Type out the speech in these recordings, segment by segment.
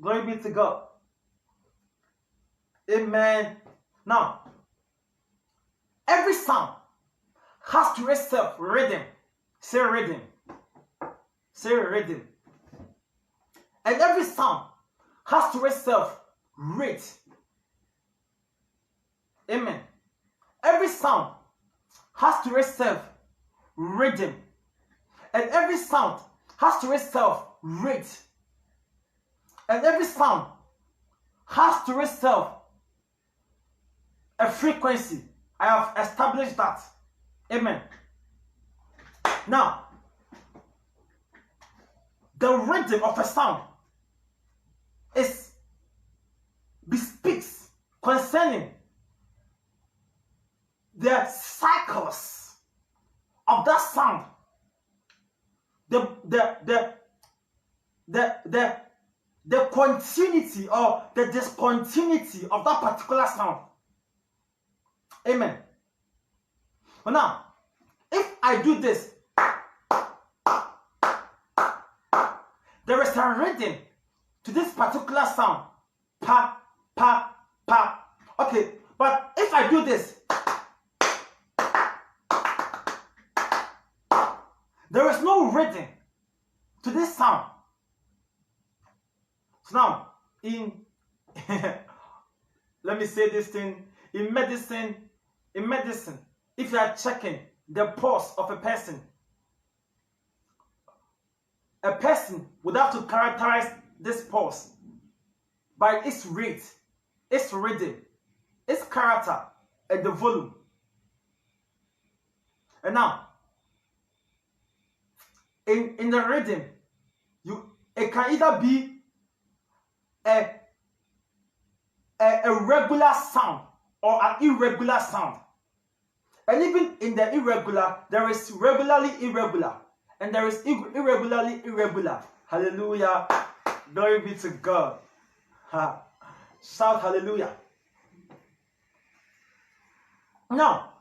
Glory be to God. Amen. Now, every sound has to itself rhythm. Say rhythm. Say rhythm. And every sound has to itself rate. Amen. Every sound has to itself rhythm. And every sound has to itself rate. And every sound has to itself a frequency. I have established that. Amen. Now, the rhythm of a sound bespeaks concerning the cycles of that sound, the continuity or the discontinuity of that particular sound. Amen. Well, now, if I do this, there is a rhythm to this particular sound. Pa, pa, pa. Okay, but if I do this, there is no rhythm to this sound. So now, let me say this thing, in medicine, if you are checking the pulse of a person would have to characterize this pulse by its rate, its rhythm, its character, and the volume. And now, in the rhythm, it can either be a regular sound or an irregular sound. And even in the irregular, there is regularly irregular. And there is irregularly irregular. Hallelujah. Glory be to God. Ha. Shout hallelujah. Now,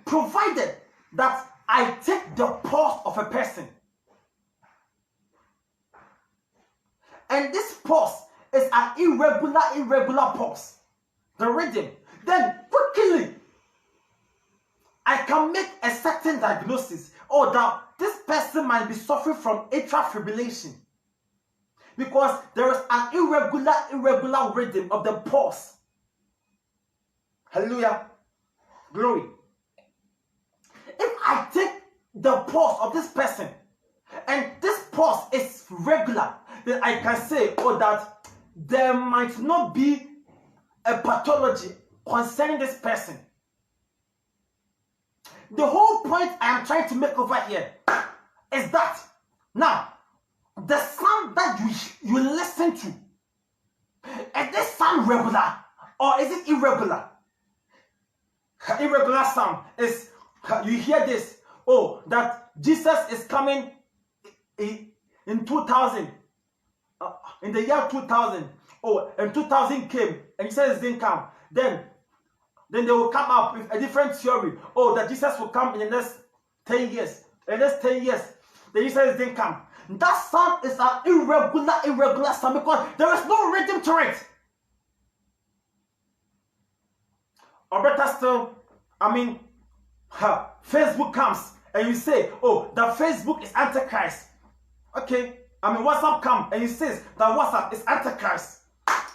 provided that I take the pulse of a person, and this pulse is an irregular pulse, the rhythm, then quickly I can make a certain diagnosis. Oh, that this person might be suffering from atrial fibrillation because there is an irregular rhythm of the pulse. Hallelujah. Glory. If I take the pulse of this person and this pulse is regular, then I can say, oh, that there might not be a pathology concerning this person. The whole point I am trying to make over here is that now the sound that you listen to, is this sound regular or is it irregular? Irregular sound is, you hear this, oh, that Jesus is coming in 2000, in the year 2000, oh, and 2000 came and Jesus didn't come. Then they will come up with a different theory. Oh, that Jesus will come in the next 10 years. In the next 10 years, the Jesus didn't come. That sound is an irregular sound because there is no rhythm to it. Or better still, Facebook comes and you say, oh, that Facebook is Antichrist. Okay, WhatsApp comes and you say that WhatsApp is Antichrist.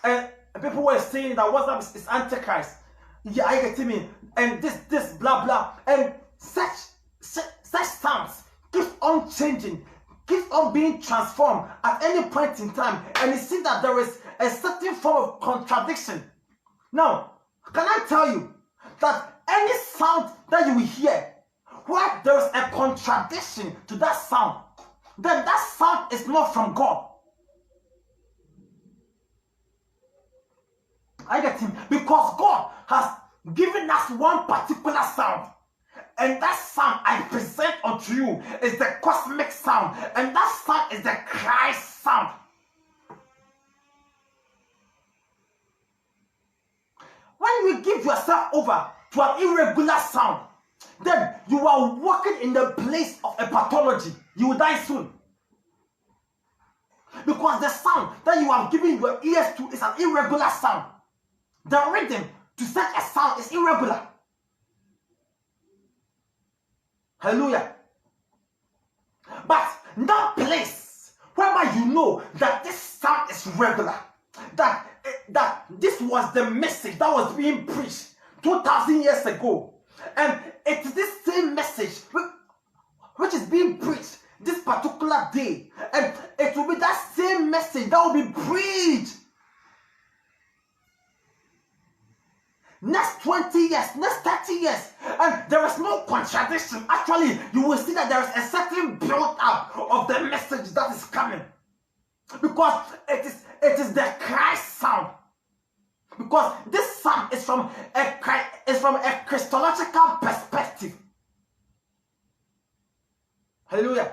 And people were saying that WhatsApp is Antichrist. Yeah, I get me. And this, blah, blah. And such sounds keep on changing, keep on being transformed at any point in time. And you see that there is a certain form of contradiction. Now, can I tell you that any sound that you will hear, where there is a contradiction to that sound, then that sound is not from God. I get him. Because God has given us one particular sound. And that sound I present unto you is the cosmic sound. And that sound is the Christ sound. When you give yourself over to an irregular sound, then you are walking in the place of a pathology. You will die soon. Because the sound that you have given your ears to is an irregular sound. The rhythm to such a sound is irregular. Hallelujah. But that place whereby you know that this sound is regular, that this was the message that was being preached 2,000 years ago, and it is this same message which is being preached this particular day, and it will be that same message that will be preached next 20 years, next 30 years, and there is no contradiction. Actually, you will see that there is a certain build up of the message that is coming, because it is the Christ sound. Because this sound is from a Christological perspective. Hallelujah.